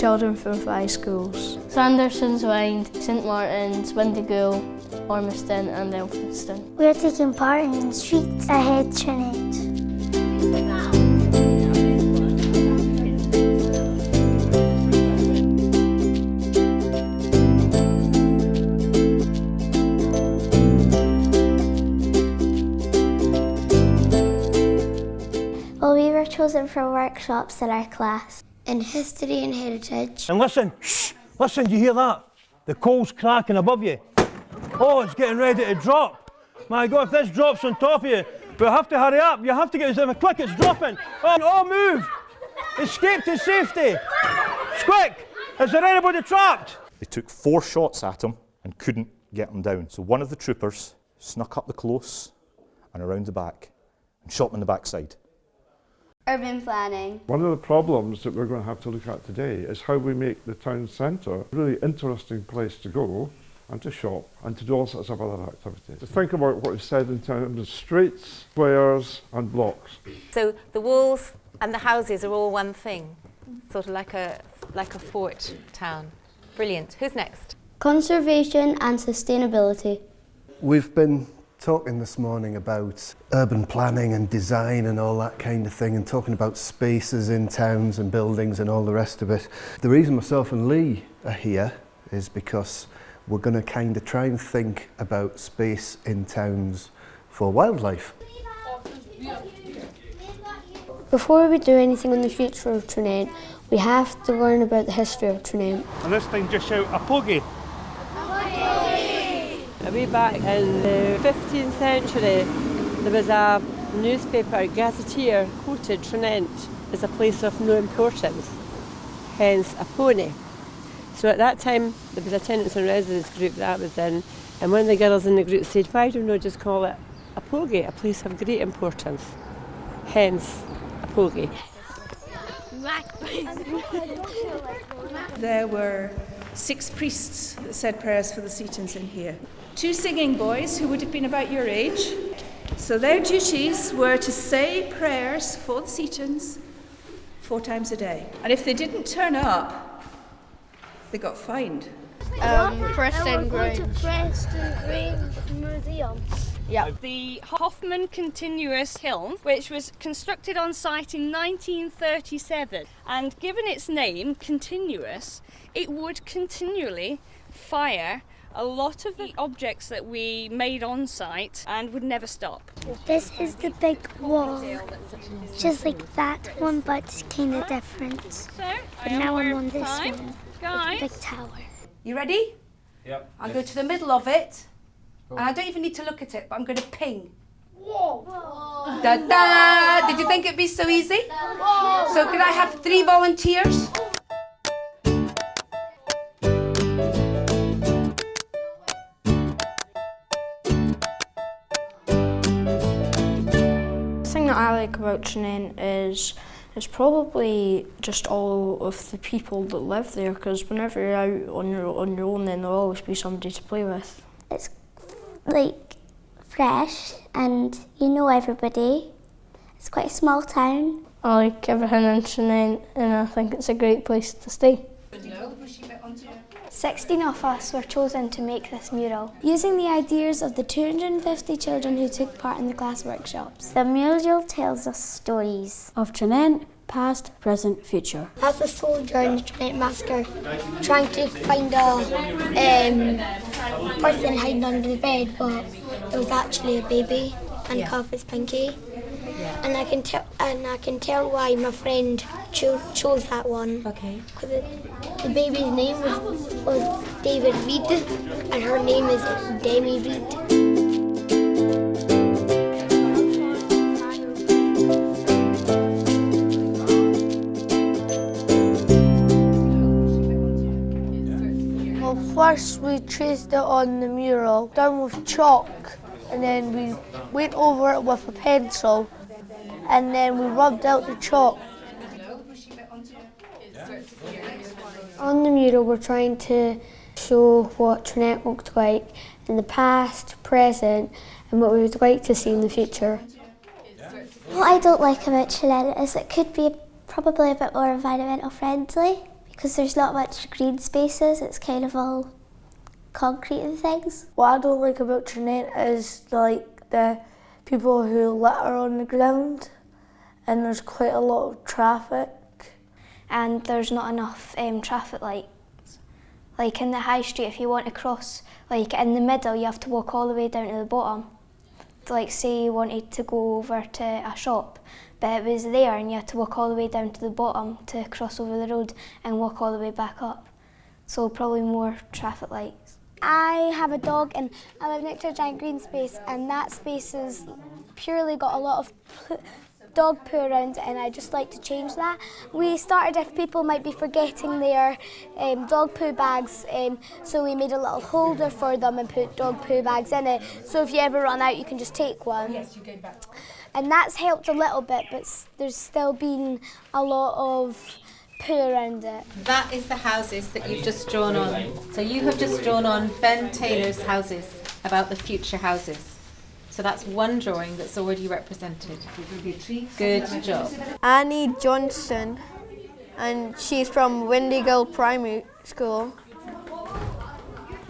children from 5 schools. Sanderson's Wynd, St Martin's, Windigool, Ormiston and Elphinstone. We're taking part in StreetsAhead Tranent. Well, we were chosen for workshops in our class in history and heritage. And listen, shh, listen, do you hear that? The coal's cracking above you. Oh, it's getting ready to drop. My God, if this drops on top of you, we'll have to hurry up. You have to get this quick, it's dropping. Oh, move! Escape to safety. Quick! Is there anybody trapped? They took 4 shots at him and couldn't get him down. So one of the troopers snuck up the close and around the back and shot him in the backside. Urban planning. One of the problems that we're going to have to look at today is how we make the town centre a really interesting place to go and to shop and to do all sorts of other activities. To think about what we've said in terms of streets, squares and blocks. So the walls and the houses are all one thing, sort of like a fort town. Brilliant. Who's next? Conservation and sustainability. We've been talking this morning about urban planning and design and all that kind of thing, and talking about spaces in towns and buildings and all the rest of it. The reason myself and Lee are here is because we're going to kind of try and think about space in towns for wildlife. Before we do anything on the future of Tranent, we have to learn about the history of Tranent. And this time just shout, a pogie. Way back in the 15th century, there was a newspaper gazetteer quoted Tranent as a place of no importance, hence a pony. So at that time, there was a tenants and residents group that I was in, and one of the girls in the group said, why don't we just call it a pogie, a place of great importance, hence a pogie. There were 6 priests that said prayers for the Setons in here. 2 singing boys who would have been about your age. So their duties were to say prayers for the Setons 4 times a day. And if they didn't turn up, they got fined. Preston Grange. To Preston Grange Museum. Yeah. The Hoffman Continuous Kiln, which was constructed on site in 1937, and given its name, continuous, it would continually fire a lot of the objects that we made on site and would never stop. This is the big wall, just like that one, but it's kind of different. So, But now I'm on this one, Guys. with the big tower. You ready? Yep. I'll go to the middle of it, and I don't even need to look at it, but I'm going to ping. Whoa! Da da! Did you think it'd be so easy? Whoa. So could I have 3 volunteers? The thing that I like about Tranent is it's probably just all of the people that live there, because whenever you're out on your own, then there'll always be somebody to play with. It's like fresh and you know everybody. It's quite a small town. I like everything in Tranent and I think it's a great place to stay. 16 of us were chosen to make this mural, using the ideas of the 250 children who took part in the class workshops. The mural tells us stories of Tranent, past, present, future. As a soldier in the Tranent massacre, trying to find a person hiding under the bed, but it was actually a baby and cut off his pinky. And I can tell why my friend chose that one. Okay. Because the baby's name was David Reed, and her name is Demi Reed. Well, first we traced it on the mural, done with chalk, and then we went over it with a pencil, and then we rubbed out the chalk. On the mural we're trying to show what Tranent looked like in the past, present, and what we would like to see in the future. What I don't like about Tranent is it could be probably a bit more environmental friendly, Because there's not much green spaces, it's kind of all concrete and things. What I don't like about Tranent is like the people who litter on the ground, and there's quite a lot of traffic. And there's not enough traffic lights. Like in the high street, if you want to cross, like in the middle, you have to walk all the way down to the bottom. Like say you wanted to go over to a shop, but it was there and you had to walk all the way down to the bottom to cross over the road and walk all the way back up. So probably more traffic lights. I have a dog and I live next to a giant green space, and that space has purely got a lot of dog poo around it, and I just like to change that. We started if people might be forgetting their dog poo bags, so we made a little holder for them and put dog poo bags in it, so if you ever run out you can just take one. Yes, you get back. And that's helped a little bit, but there's still been a lot of poo around it. That is the houses that you've just drawn on. So you have just drawn on Ben Taylor's houses, about the future houses. So that's one drawing that's already represented. Good job. Annie Johnson, and she's from Windigal Primary School.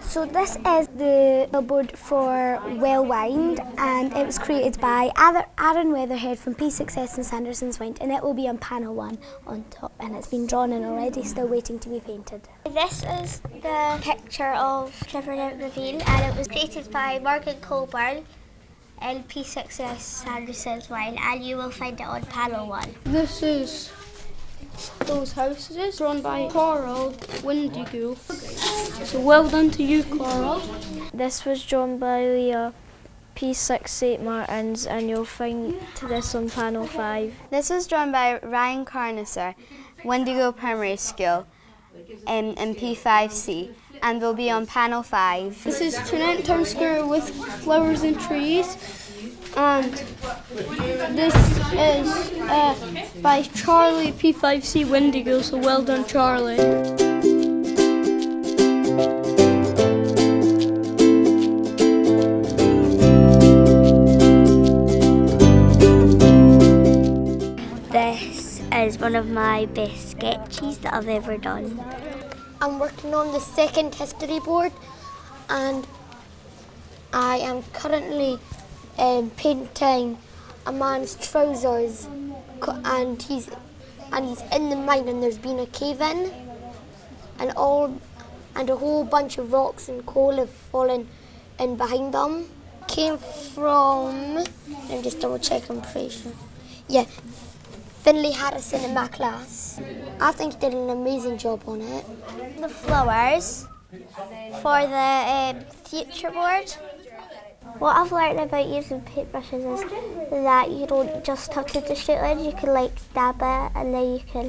So this is the billboard for Wellwind, and it was created by Aaron Weatherhead from Peace Success and Sanderson's Wind, and it will be on panel 1 on top, and it's been drawn in already, still waiting to be painted. This is the picture of Tranent Ravine, and it was created by Morgan Colburn and Peace Success Sanderson's Wind, and you will find it on panel 1. This is those houses drawn by Coral Windigo. So well done to you, Coral. This was drawn by Leah, P6 St Martins, and you'll find this on panel 5. This was drawn by Ryan Carnisser, Windigo Primary School, in P5C, and will be on panel 5. This is Tranent Town Square with flowers and trees, and this is by Charlie, P5C Windigo, so well done, Charlie. This is one of my best sketches that I've ever done. I'm working on the second history board, and I am currently painting a man's trousers, and he's in the mine, and there's been a cave in, and a whole bunch of rocks and coal have fallen in behind them. Came from, let me just double check, I'm pretty sure. Yeah, Finlay Harrison in my class. I think he did an amazing job on it. The flowers for the future board. What I've learned about using paintbrushes is that you don't just have to do straight lines, you can like dab it, and then you can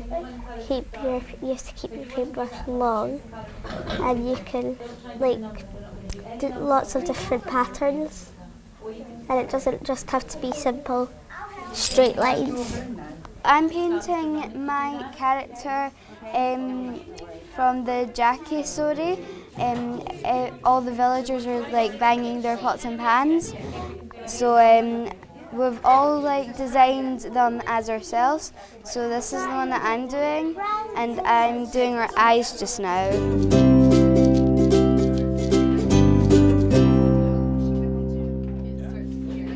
you have to keep your paintbrush long, and you can like do lots of different patterns, and it doesn't just have to be simple straight lines. I'm painting my character from the Jackie story. All the villagers are like banging their pots and pans. So we've all like designed them as ourselves. So this is the one that I'm doing, and I'm doing her eyes just now.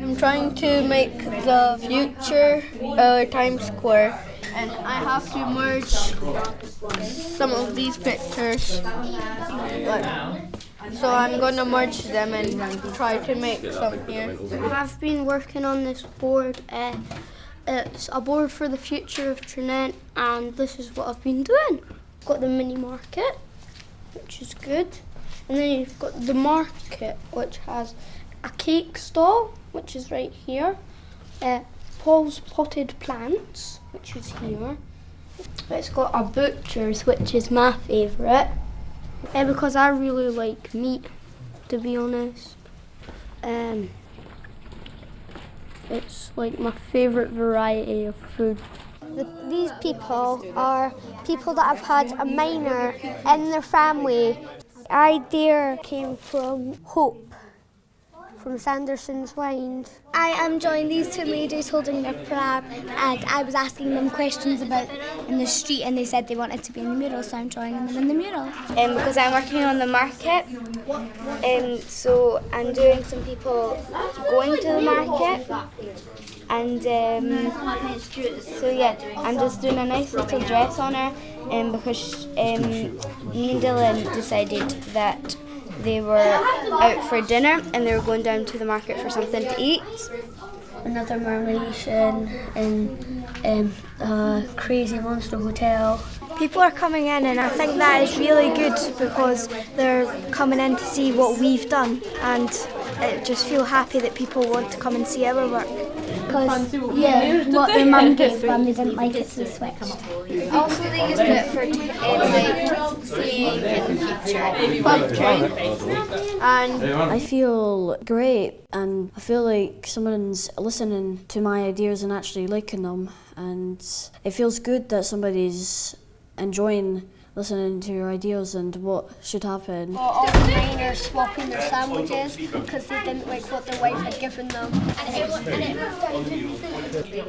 I'm trying to make the future Times Square, and I have to merge some of these pictures. So I'm going to merge them and try to make some here. I've been working on this board. It's a board for the future of Tranent, and this is what I've been doing. Got the mini market, which is good, and then you've got the market, which has a cake stall, which is right here. Paul's Potted Plants, which is here. It's got a butcher's, which is my favourite, because I really like meat, to be honest. It's like my favourite variety of food. These people are people that have had a miner in their family. The idea came from Hope from Sanderson's Wind. I am enjoying these two ladies holding their pram, and I was asking them questions about in the street, and they said they wanted to be in the mural, so I'm joining them in the mural. Because I'm working on the market, so I'm doing some people going to the market, and so yeah, I'm just doing a nice little dress on her, because me and Dylan decided that they were out for dinner and they were going down to the market for something to eat. Another Mermation in a Crazy Monster Hotel. People are coming in, and I think that is really good because they're coming in to see what we've done, and I just feel happy that people want to come and see our work. Because what their mum gave them, they didn't like it, so they switched. Also, they used it for seeing in the future. And I feel great, and I feel like someone's listening to my ideas and actually liking them, and it feels good that somebody's enjoying listening to your ideas and what should happen. All the miners swapping their sandwiches because they didn't like what their wife had given them.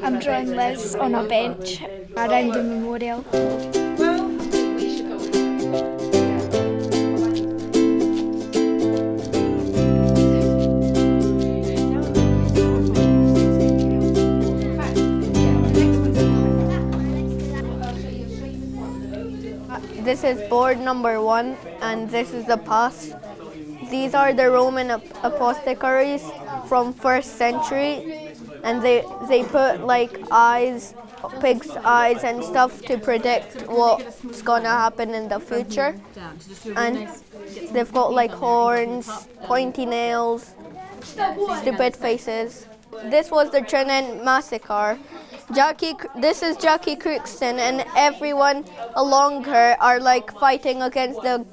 I'm drawing Liz on a bench around the memorial. this is board number 1, and this is the past. These are the Roman apothecaries from 1st century, and they put like eyes, pig's eyes and stuff to predict what's gonna happen in the future. And they've got like horns, pointy nails, stupid faces. This was the Tranent massacre. This is Jackie Crookston, and everyone along her are like fighting against the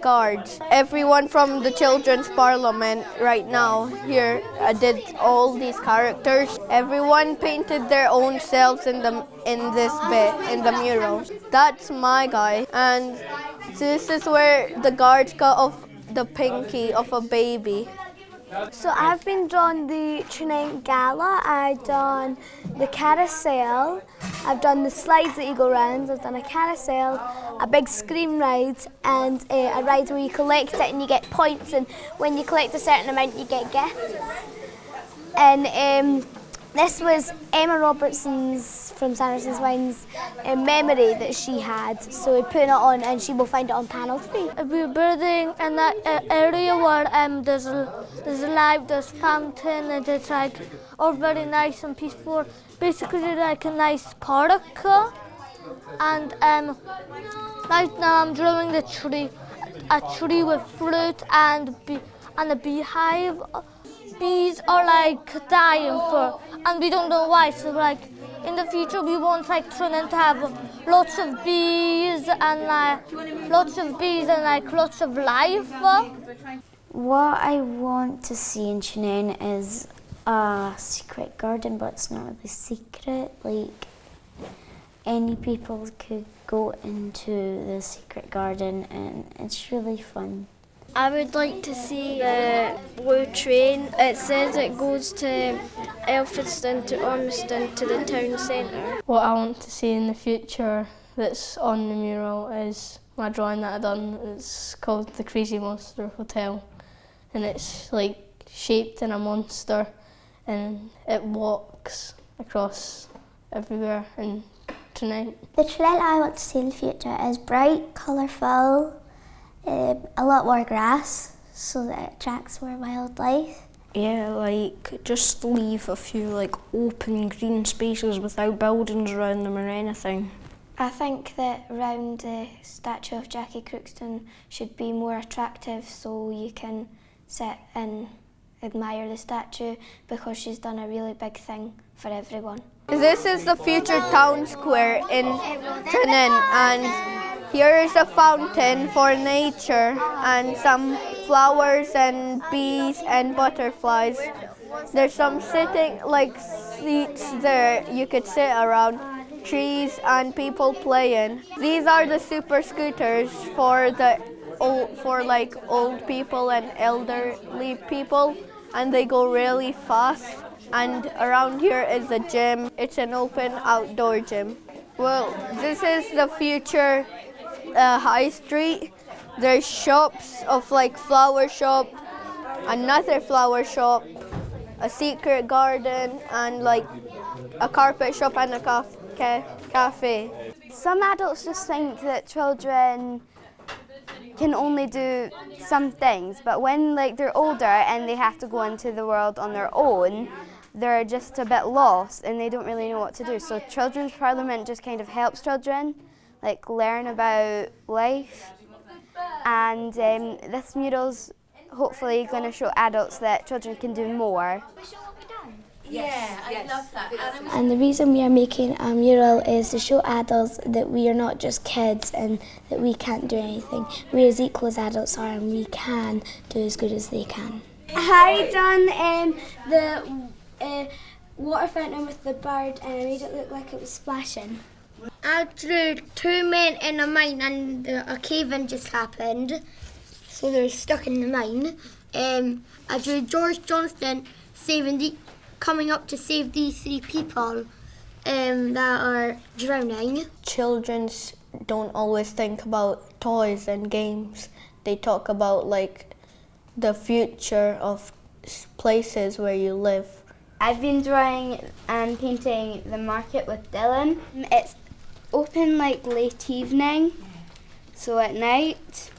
guards. Everyone from the Children's Parliament right now here did all these characters. Everyone painted their own selves in this bit in the mural. That's my guy, and this is where the guards cut off the pinky of a baby. So I've been drawing the Tranent Gala, I've done the carousel, I've done the slides that you go round, I've done a carousel, a big scream ride, and a ride where you collect it and you get points, and when you collect a certain amount you get gifts. And this was Emma Robertson's from Sanderson's Wine's memory that she had, so we're putting it on and she will find it on panel 3. We're building in that area where there's a fountain, and it's like all very nice and peaceful. Basically like a nice park. And right now I'm drawing the tree, a tree with fruit and a beehive. Bees are like dying and we don't know why. So like in the future we want like Tranent to have lots of bees and lots of life. What I want to see in Tranent is a secret garden, but it's not really secret. Like any people could go into the secret garden and it's really fun. I would like to see the blue train. It says it goes to Elphinstone to Ormiston to the town centre. What I want to see in the future that's on the mural is my drawing that I've done. It's called the Crazy Monster Hotel, and it's like shaped in a monster and it walks across everywhere in Tranent. The Tranent I want to see in the future is bright, colourful, a lot more grass so that it attracts more wildlife. Yeah, like just leave a few like open green spaces without buildings around them or anything. I think that around the statue of Jackie Crookston should be more attractive so you can sit and admire the statue because she's done a really big thing for everyone. This is the future town square in Tranent, and here is a fountain for nature and some flowers and bees and butterflies. There's some sitting like seats there you could sit around, trees and people playing. These are the super scooters for like old people and elderly people. and they go really fast. And around here is a gym. It's an open outdoor gym. Well, this is the future high street. There's shops of like flower shop, another flower shop, a secret garden, and like a carpet shop and a cafe. Some adults just think that children can only do some things, but when like they're older and they have to go into the world on their own, they're just a bit lost and they don't really know what to do. So Children's Parliament just kind of helps children like learn about life, and this mural's hopefully going to show adults that children can do more. Yeah, I love that. And the reason we are making a mural is to show adults that we are not just kids and that we can't do anything. We're as equal as adults are and we can do as good as they can. I done the water fountain with the bird and I made it look like it was splashing. I drew two men in a mine and a cave-in just happened, so they're stuck in the mine. I drew George Johnston coming up to save these three people that are drowning. Children don't always think about toys and games. They talk about like the future of places where you live. I've been drawing and painting the market with Dylan. It's open like late evening, so at night,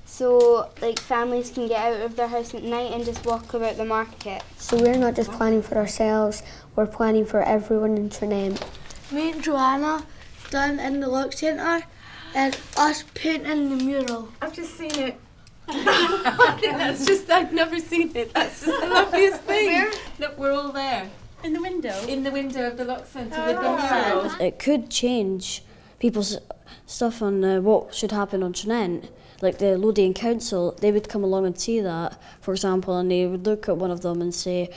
so like families can get out of their house at night and just walk about the market. So we're not just planning for ourselves, we're planning for everyone in Tranent. Me and Joanna done in the Look Centre and us painting the mural. I've just seen it. I think that's just, I've never seen it. That's just the loveliest thing. Where? Look, we're all there. In the window? In the window of the Lock Centre with the mural. It could change people's stuff on what should happen on Tranent. Like the Lothian Council, they would come along and see that, for example, and they would look at one of them and say,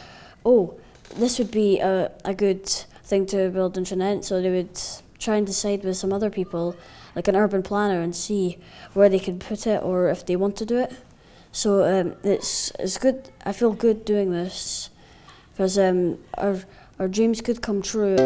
oh, this would be a good thing to build in Tranent, so they would try and decide with some other people, like an urban planner, and see where they can put it or if they want to do it. So it's good. I feel good doing this because our dreams could come true.